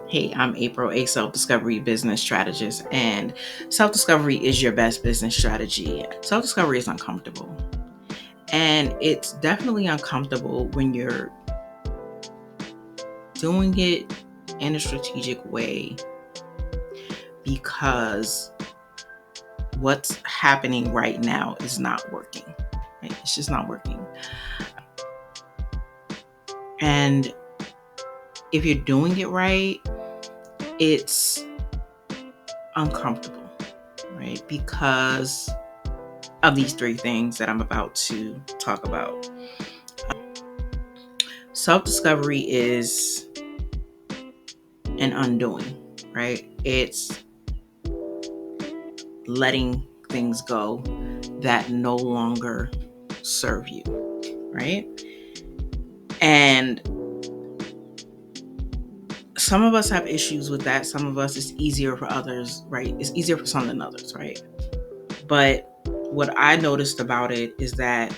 Hey, I'm April, a self-discovery business strategist, and self-discovery is your best business strategy. Self-discovery is uncomfortable, and it's definitely uncomfortable when you're doing it in a strategic way because what's happening right now is not working. Right? It's just not working. And if you're doing it right, it's uncomfortable, right? Because of these three things that I'm about to talk about. Self-discovery is an undoing, right? It's letting things go that no longer serve you, right? And some of us have issues with that. Some of us, it's easier for others, right? It's easier for some than others, right? But what I noticed about it is that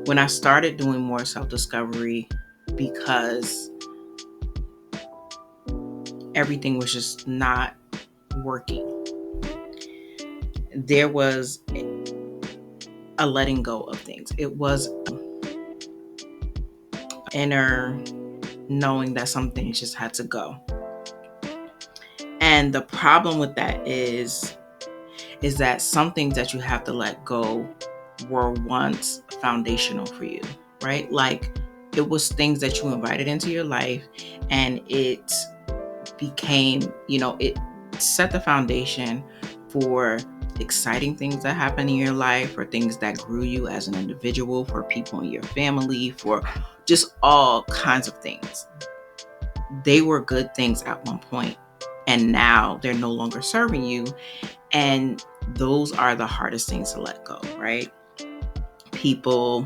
when I started doing more self-discovery, because everything was just not working, there was a letting go of things. It was inner knowing that some things just had to go. And the problem with that is that some things that you have to let go were once foundational for you, right? Like it was things that you invited into your life, and it became, it set the foundation for exciting things that happen in your life, for things that grew you as an individual, for people in your family, for just all kinds of things. They were good things at one point, and now they're no longer serving you. And those are the hardest things to let go, right? People,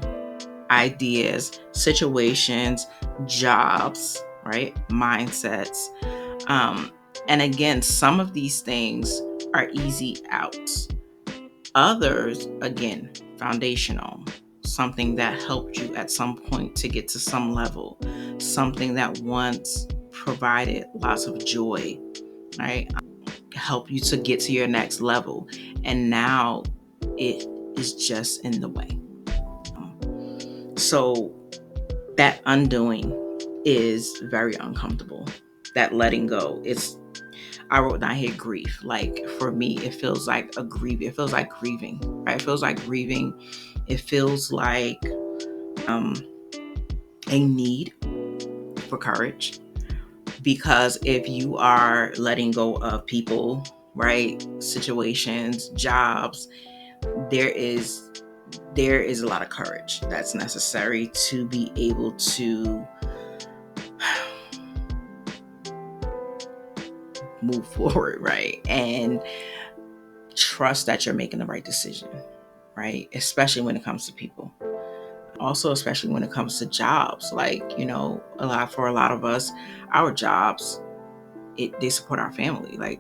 ideas, situations, jobs, right? Mindsets. And again, some of these things are easy outs. Others, again, foundational. Something that helped you at some point to get to some level. Something that once provided lots of joy, right? Help you to get to your next level. And now it is just in the way. So that undoing is very uncomfortable. That letting go, I wrote down here grief. Like for me, it feels like it feels like grieving, right? It feels like grieving. It feels like a need for courage. Because if you are letting go of people, right, situations, jobs, there is a lot of courage that's necessary to be able to move forward, right? And trust that you're making the right decision, right? Especially when it comes to people. Also, especially when it comes to jobs, like, for a lot of us, our jobs, they support our family. Like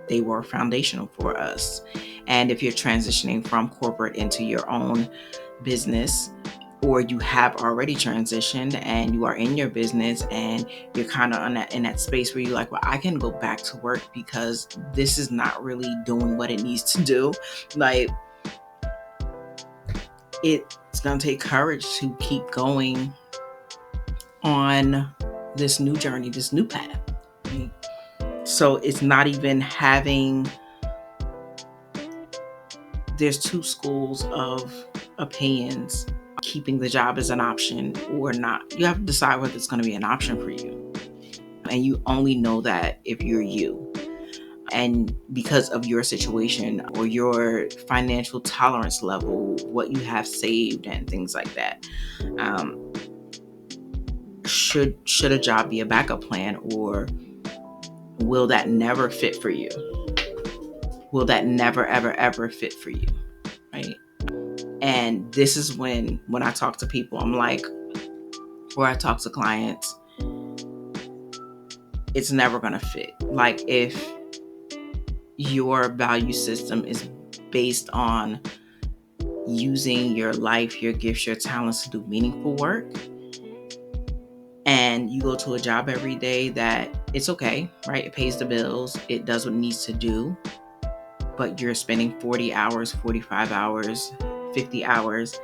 they were foundational for us. And if you're transitioning from corporate into your own business, or you have already transitioned and you are in your business and you're kind of in that space where you're like, well, I can go back to work because this is not really doing what it needs to do. Like, it's going to take courage to keep going on this new journey, this new path. Right? So it's not even there's two schools of opinions. Keeping the job as an option or not. You have to decide whether it's going to be an option for you. And you only know that if you're you. And because of your situation or your financial tolerance level, what you have saved and things like that. Should a job be a backup plan, or will that never fit for you? Will that never, ever, ever fit for you? Right? And this is when I talk to people, I'm like, or I talk to clients, it's never going to fit. Like if your value system is based on using your life, your gifts, your talents to do meaningful work, and you go to a job every day that it's okay, right? It pays the bills, it does what it needs to do, but you're spending 40 hours, 45 hours, 50 hours,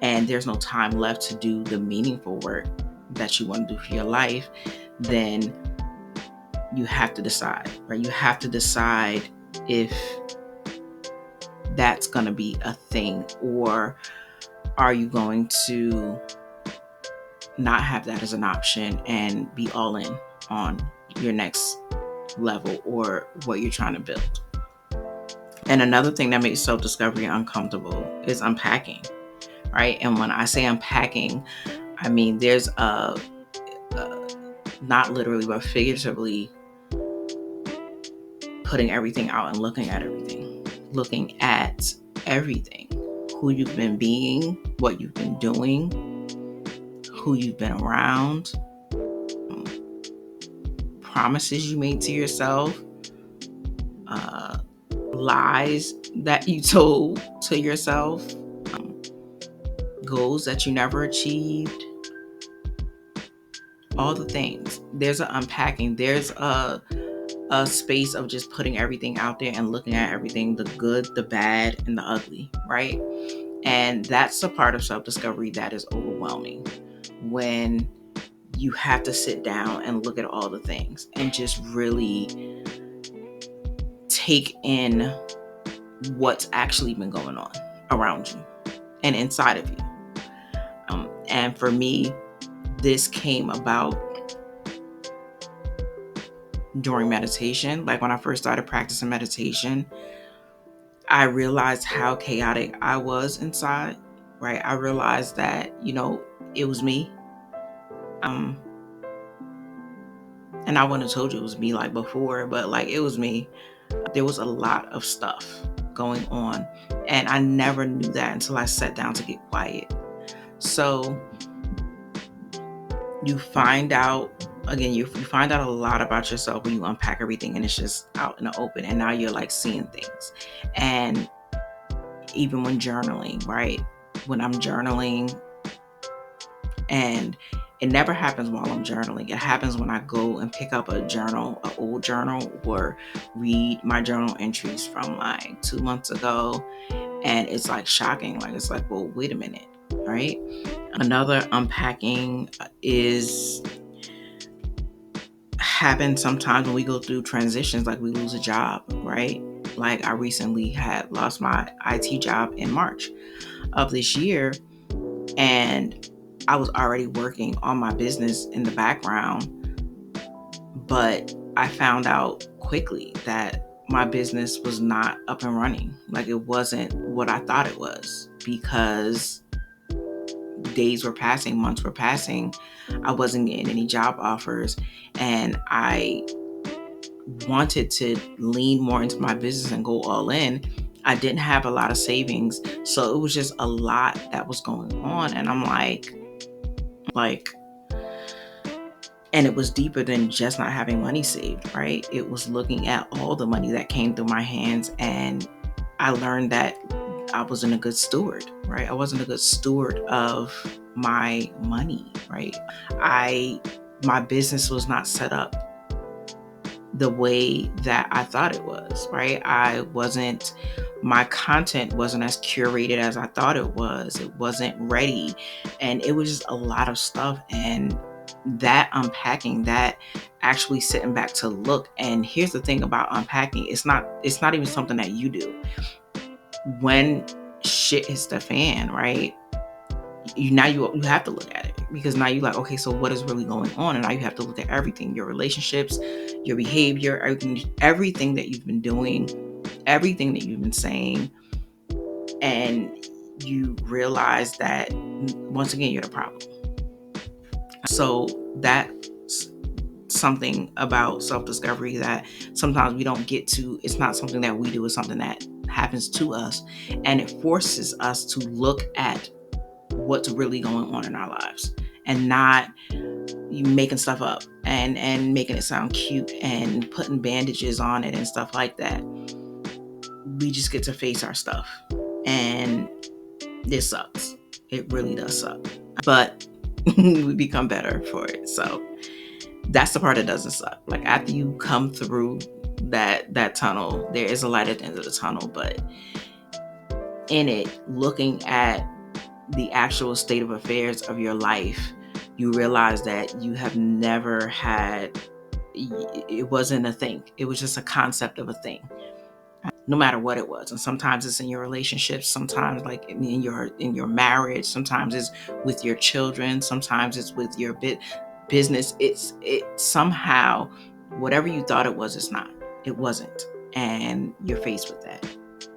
and there's no time left to do the meaningful work that you want to do for your life, then you have to decide, right? You have to decide if that's going to be a thing, or are you going to not have that as an option and be all in on your next level or what you're trying to build. And another thing that makes self-discovery uncomfortable is unpacking, right? And when I say unpacking, I mean there's not literally but figuratively putting everything out and looking at everything, who you've been being, what you've been doing, who you've been around, promises you made to yourself, lies that you told to yourself, goals that you never achieved, all the things. There's an unpacking. There's a space of just putting everything out there and looking at everything, the good, the bad, and the ugly, right? And that's a part of self-discovery that is overwhelming, when you have to sit down and look at all the things and just really take in what's actually been going on around you and inside of you. And for me, this came about during meditation. Like when I first started practicing meditation, I realized how chaotic I was inside, right? I realized that, it was me. And I wouldn't have told you it was me like before, but like it was me. There was a lot of stuff going on, and I never knew that until I sat down to get quiet. So you find out, again, you find out a lot about yourself when you unpack everything and it's just out in the open, and now you're like seeing things. And even when journaling, right? When I'm journaling, and it never happens while I'm journaling. It happens when I go and pick up a journal, an old journal, or read my journal entries from like 2 months ago. And it's like shocking. Like, it's like, well, wait a minute, right? Another unpacking happens sometimes when we go through transitions, like we lose a job, right? Like I recently had lost my IT job in March of this year, and I was already working on my business in the background, but I found out quickly that my business was not up and running. Like it wasn't what I thought it was, because days were passing, months were passing. I wasn't getting any job offers, and I wanted to lean more into my business and go all in. I didn't have a lot of savings, so it was just a lot that was going on. And I'm like, and it was deeper than just not having money saved, right? It was looking at all the money that came through my hands, and I learned that I wasn't a good steward, right? I wasn't a good steward of my money, right? My business was not set up the way that I thought it was, right? My content wasn't as curated as I thought it was. It wasn't ready. And it was just a lot of stuff. And that unpacking, that actually sitting back to look. And here's the thing about unpacking. It's not even something that you do. When shit hits the fan, right? You have to look at it, because now you're like, okay, so what is really going on? And now you have to look at everything, your relationships, your behavior, everything that you've been doing, everything that you've been saying. And you realize that once again, you're the problem. So that's something about self-discovery that sometimes we don't get to. It's not something that we do, it's something that happens to us, and it forces us to look at what's really going on in our lives, and not making stuff up and making it sound cute and putting bandages on it and stuff like that. We just get to face our stuff, and this sucks. It really does suck. But we become better for it. So that's the part that doesn't suck. Like after you come through that tunnel, there is a light at the end of the tunnel, but in it, looking at the actual state of affairs of your life, you realize that you have never had, it wasn't a thing. It was just a concept of a thing, no matter what it was. And sometimes it's in your relationships, sometimes like in your marriage, sometimes it's with your children, sometimes it's with your business. It somehow, whatever you thought it was, it's not. It wasn't. And you're faced with that.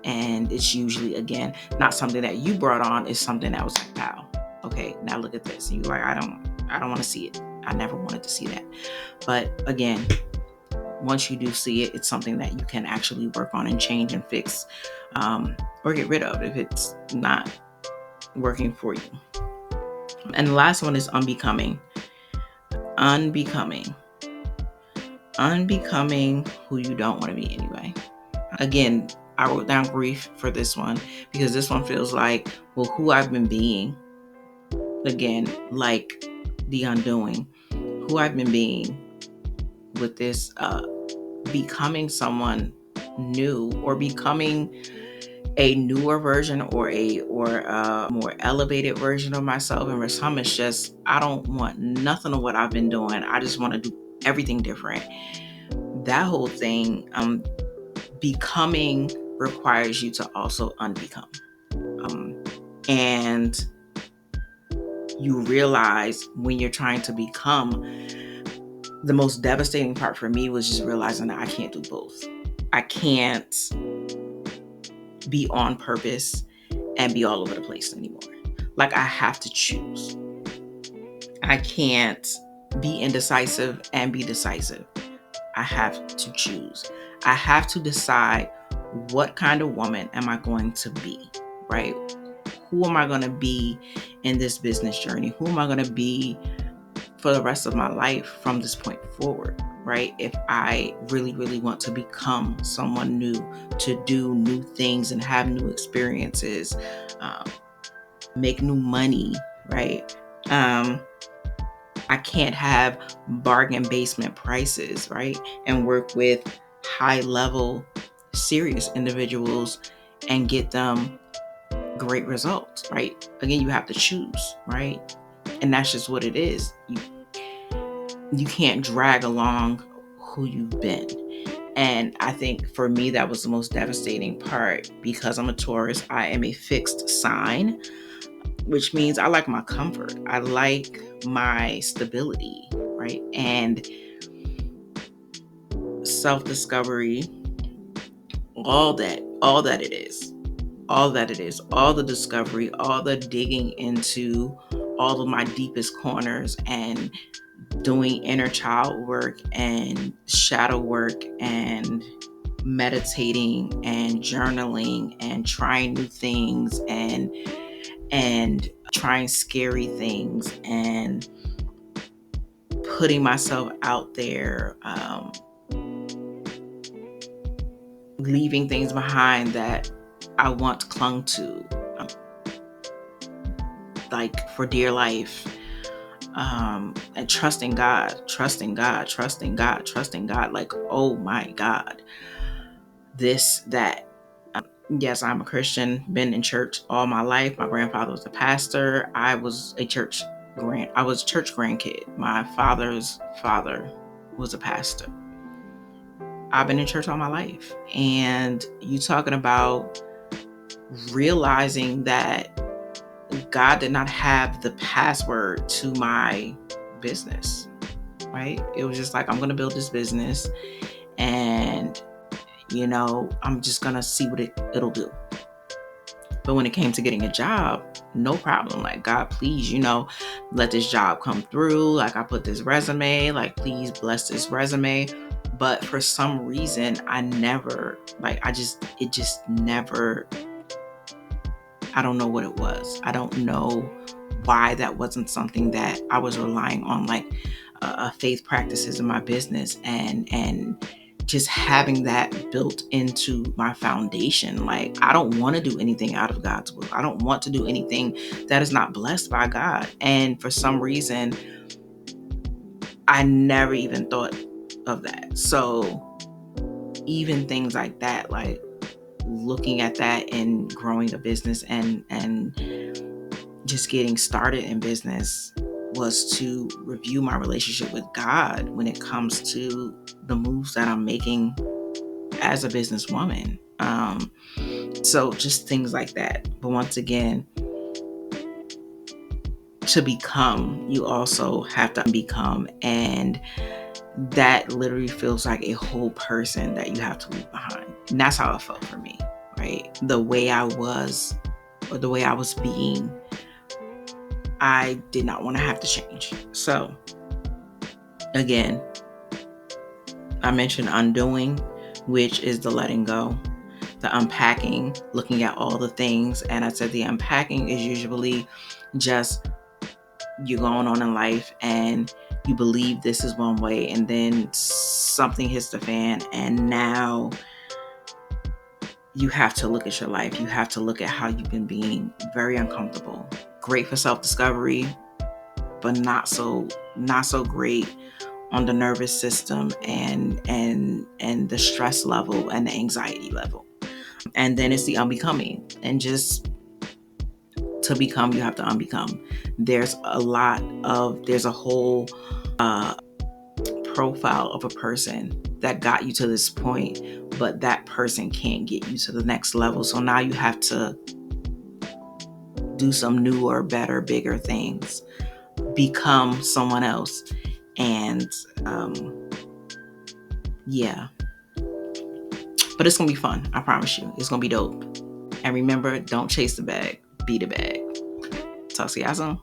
And it's usually, again, not something that you brought on. It's something that was like, wow, okay, now look at this. And you're like, I don't want to see it. I never wanted to see that. But again, once you do see it, it's something that you can actually work on and change and fix, or get rid of if it's not working for you. And the last one is unbecoming. Unbecoming who you don't want to be anyway. Again, I wrote down grief for this one because this one feels like, well, who I've been being. Again, like the undoing, who I've been being with this, becoming someone new, or becoming a newer version, or a more elevated version of myself. And for some, it's just, I don't want nothing of what I've been doing. I just want to do everything different. That whole thing, becoming requires you to also unbecome. And you realize when you're trying to become, the most devastating part for me was just realizing that I can't do both. I can't be on purpose and be all over the place anymore. Like, I have to choose. I can't be indecisive and be decisive. I have to choose. I have to decide, what kind of woman am I going to be, right? Who am I going to be in this business journey? Who am I going to be for the rest of my life from this point forward, right? If I really, really want to become someone new, to do new things and have new experiences, make new money, right? I can't have bargain basement prices, right? And work with high level, serious individuals and get them great results, right? Again, you have to choose, right? And that's just what it is. You can't drag along who you've been. And I think for me, that was the most devastating part, because I'm a Taurus. I am a fixed sign, which means I like my comfort. I like my stability, right? And self-discovery, all that it is, all the discovery, all the digging into all of my deepest corners and doing inner child work and shadow work and meditating and journaling and trying new things and trying scary things and putting myself out there, leaving things behind that I once clung to, like for dear life, and trusting God, like, oh my God, this, that. Yes, I'm a Christian, been in church all my life. My grandfather was a pastor. I was a church grandkid. My father's father was a pastor. I've been in church all my life. And you talking about realizing that God did not have the password to my business, right? It was just like, I'm going to build this business and, I'm just going to see what it'll do. But when it came to getting a job, no problem. Like, God, please, let this job come through. Like, I put this resume, like, please bless this resume. But for some reason, I never, it just never, I don't know what it was. I don't know why that wasn't something that I was relying on, like faith practices in my business and just having that built into my foundation. Like, I don't want to do anything out of God's will. I don't want to do anything that is not blessed by God. And for some reason, I never even thought of that. So even things like that, like looking at that and growing a business and just getting started in business was to review my relationship with God when it comes to the moves that I'm making as a businesswoman. So just things like that. But once again, to become, you also have to become, and that literally feels like a whole person that you have to leave behind. And that's how it felt for me, right? The way I was, or the way I was being, I did not want to have to change. So again, I mentioned undoing, which is the letting go, the unpacking, looking at all the things. And I said the unpacking is usually just you going on in life and you believe this is one way, and then something hits the fan, and now you have to look at your life. You have to look at how you've been being very uncomfortable. Great for self-discovery, but not so great on the nervous system and the stress level and the anxiety level. And then it's the unbecoming. And just to become, you have to unbecome. There's a whole profile of a person that got you to this point, but that person can't get you to the next level. So now you have to do some newer, better, bigger things, become someone else. And yeah, but it's gonna be fun. I promise you, it's gonna be dope. And remember, don't chase the bag, be the bag. Talk to y'all soon.